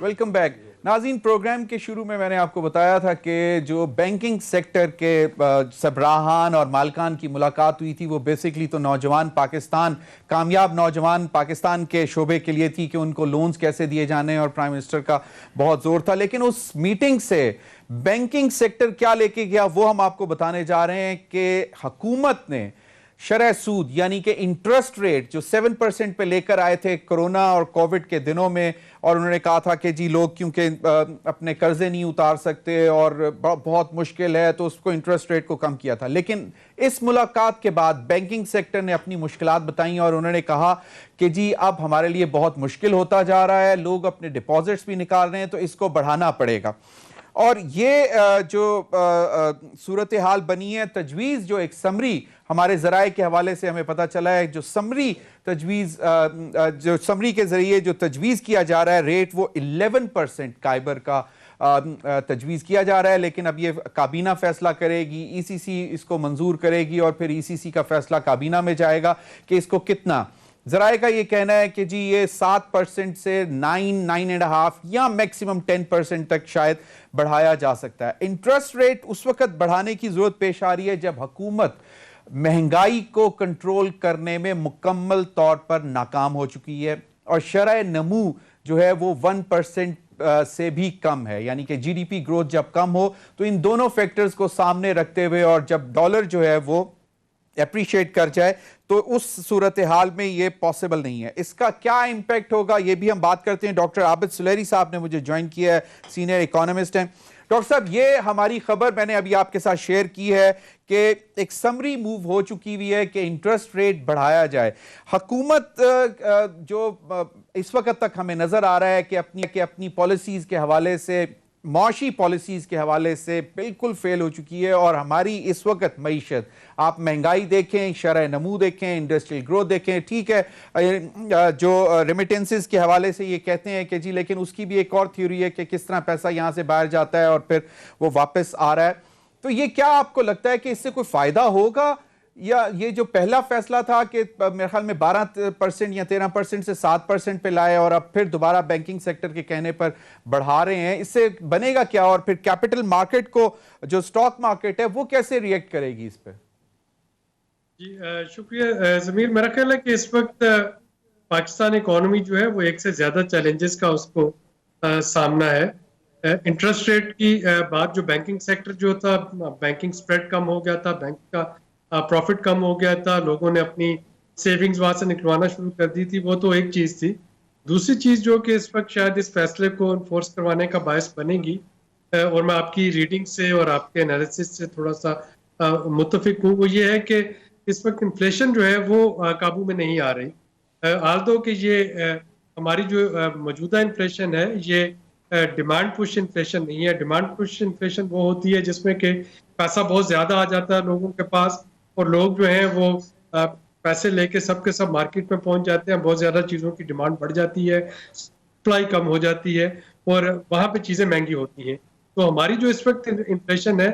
Welcome back ناظرین. Programme کے شروع میں نے آپ کو بتایا تھا کہ جو بینکنگ سیکٹر کے سربراہان اور مالکان کی ملاقات ہوئی تھی وہ بیسکلی تو نوجوان پاکستان، کامیاب نوجوان پاکستان کے شعبے کے لیے تھی کہ ان کو لونز کیسے دیے جانے، اور پرائم منسٹر کا بہت زور تھا. لیکن اس میٹنگ سے بینکنگ سیکٹر کیا لے کے گیا وہ ہم آپ کو بتانے جا رہے ہیں کہ حکومت نے شرح سود یعنی کہ انٹرسٹ ریٹ جو 7% پہ لے کر آئے تھے کرونا اور کووڈ کے دنوں میں، اور انہوں نے کہا تھا کہ جی لوگ کیونکہ اپنے قرضے نہیں اتار سکتے اور بہت مشکل ہے تو اس کو انٹرسٹ ریٹ کو کم کیا تھا. لیکن اس ملاقات کے بعد بینکنگ سیکٹر نے اپنی مشکلات بتائیں اور انہوں نے کہا کہ جی اب ہمارے لیے بہت مشکل ہوتا جا رہا ہے، لوگ اپنے ڈپازٹس بھی نکال رہے ہیں تو اس کو بڑھانا پڑے گا. اور یہ جو صورتحال بنی ہے، تجویز جو ایک سمری ہمارے ذرائع کے حوالے سے ہمیں پتہ چلا ہے، جو سمری تجویز جو سمری کے ذریعے جو تجویز کیا جا رہا ہے ریٹ وہ 11% کائبر کا تجویز کیا جا رہا ہے. لیکن اب یہ کابینہ فیصلہ کرے گی، ای سی سی اس کو منظور کرے گی اور پھر ای سی سی کا فیصلہ کابینہ میں جائے گا کہ اس کو کتنا. ذرائع کا یہ کہنا ہے کہ جی یہ 7% سے 9.5 یا میکسیمم 10% تک شاید بڑھایا جا سکتا ہے. انٹرسٹ ریٹ اس وقت بڑھانے کی ضرورت پیش آ رہی ہے جب حکومت مہنگائی کو کنٹرول کرنے میں مکمل طور پر ناکام ہو چکی ہے اور شرح نمو جو ہے وہ 1% سے بھی کم ہے. یعنی کہ جی ڈی پی گروتھ جب کم ہو تو ان دونوں فیکٹرز کو سامنے رکھتے ہوئے اور جب ڈالر جو ہے وہ اپریشیٹ کر جائے تو اس صورتحال میں یہ پاسبل نہیں ہے. اس کا کیا امپیکٹ ہوگا یہ بھی ہم بات کرتے ہیں. ڈاکٹر عابد سلیری صاحب نے مجھے جوائن کیا ہے، سینئر اکانومسٹ ہیں. ڈاکٹر صاحب یہ ہماری خبر میں نے ابھی آپ کے ساتھ شیئر کی ہے کہ ایک سمری موو ہو چکی ہوئی ہے کہ انٹرسٹ ریٹ بڑھایا جائے. حکومت جو اس وقت تک ہمیں نظر آ رہا ہے کہ اپنی پالیسیز کے حوالے سے، معاشی پالیسیز کے حوالے سے بالکل فیل ہو چکی ہے، اور ہماری اس وقت معیشت، آپ مہنگائی دیکھیں، شرح نمو دیکھیں، انڈسٹریل گروتھ دیکھیں، ٹھیک ہے جو ریمیٹنسز کے حوالے سے یہ کہتے ہیں کہ جی لیکن اس کی بھی ایک اور تھیوری ہے کہ کس طرح پیسہ یہاں سے باہر جاتا ہے اور پھر وہ واپس آ رہا ہے. تو یہ کیا آپ کو لگتا ہے کہ اس سے کوئی فائدہ ہوگا، یا یہ جو پہلا فیصلہ تھا کہ میرے خیال میں 12% یا 13% سے 7% پہ لائے اور اب پھر دوبارہ بینکنگ سیکٹر کے کہنے پر بڑھا رہے ہیں، اس سے بنے گا کیا؟ اور پھر کیپٹل مارکیٹ کو، جو سٹاک مارکیٹ ہے، وہ کیسے ریئیکٹ کرے گی اس پہ؟ جی شکریہ ضمیر. میرا خیال ہے کہ اس وقت پاکستان اکانومی جو ہے وہ ایک سے زیادہ چیلنجز کا اس کو سامنا ہے. انٹرسٹ ریٹ کی بات، جو بینکنگ سیکٹر جو تھا، بینکنگ سپریڈ کم ہو گیا تھا، بینک کا پروفٹ کم ہو گیا تھا، لوگوں نے اپنی سیونگز وہاں سے نکلوانا شروع کر دی تھی، وہ تو ایک چیز تھی. دوسری چیز جو کہ اس وقت شاید اس فیصلے کو انفورس کروانے کا باعث بنے گی، اور میں آپ کی ریڈنگ سے اور آپ کے انالیسس سے تھوڑا سا متفق ہوں، وہ یہ ہے کہ اس وقت انفلیشن جو ہے وہ قابو میں نہیں آ رہی. آلدو کہ یہ ہماری جو موجودہ انفلیشن ہے یہ ڈیمانڈ پش انفلیشن نہیں ہے. ڈیمانڈ پش انفلیشن وہ ہوتی ہے جس میں کہ پیسہ بہت زیادہ آ جاتا ہے لوگوں کے پاس، اور لوگ جو ہیں وہ پیسے لے کے سب مارکیٹ میں پہنچ جاتے ہیں، بہت زیادہ چیزوں کی ڈیمانڈ بڑھ جاتی ہے، سپلائی کم ہو جاتی ہے اور وہاں پہ چیزیں مہنگی ہوتی ہیں. تو ہماری جو اس وقت انفلیشن ہے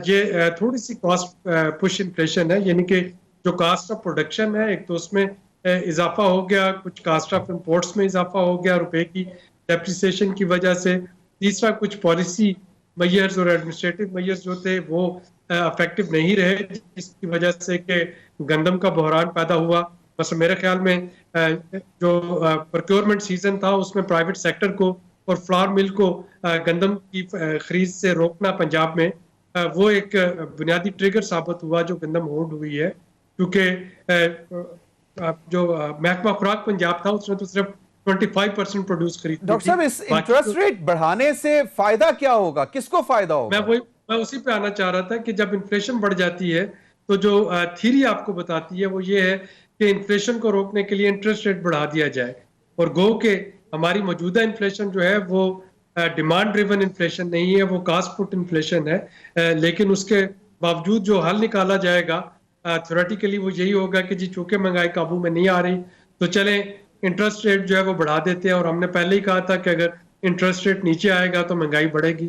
یہ تھوڑی سی کاسٹ پش انفلیشن ہے، یعنی کہ جو کاسٹ آف پروڈکشن ہے ایک تو اس میں اضافہ ہو گیا، کچھ کاسٹ آف امپورٹس میں اضافہ ہو گیا روپے کی ڈیپریسیشن کی وجہ سے. تیسرا کچھ پالیسی میئرز اور ایڈمنسٹریٹو میئرز جو تھے وہ افیکٹو نہیں رہے، جس کی وجہ سے کہ گندم کا بحران پیدا ہوا. بس میرے خیال میں جو پروکیورمنٹ سیزن تھا اس میں پرائیویٹ سیکٹر کو اور فلاور مل کو گندم کی خرید سے روکنا پنجاب میں، وہ ایک بنیادی ٹریگر ثابت ہوا جو گندم ہولڈ ہوئی ہے. کیونکہ جو محکمہ خوراک پنجاب تھا اس نے تو صرف 25% پروڈیوس خریدی تھی. ڈاکٹر صاحب اس انٹرسٹ ریٹ بڑھانے سے فائدہ کیا ہوگا، کس کو فائدہ ہوگا؟ میں اسی پہ آنا چاہ رہا تھا کہ جب انفلیشن بڑھ جاتی ہے تو جو تھیری آپ کو بتاتی ہے وہ یہ ہے کہ انفلیشن کو روکنے کے لیے انٹرسٹ ریٹ بڑھا دیا جائے، اور گو کہ ہماری موجودہ انفلیشن جو ہے وہ ڈیمانڈ ڈریون انفلیشن نہیں ہے، وہ کاسٹ پٹ انفلیشن ہے. لیکن اس کے باوجود جو حل نکالا جائے گا تھیوریٹیکلی وہ یہی ہوگا کہ جی چونکہ مہنگائی قابو میں نہیں آ رہی تو چلیں انٹرسٹ ریٹ جو ہے وہ بڑھا دیتے ہیں. اور ہم نے پہلے ہی کہا تھا کہ اگر انٹرسٹ ریٹ نیچے آئے گا تو مہنگائی بڑھے گی.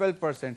12%।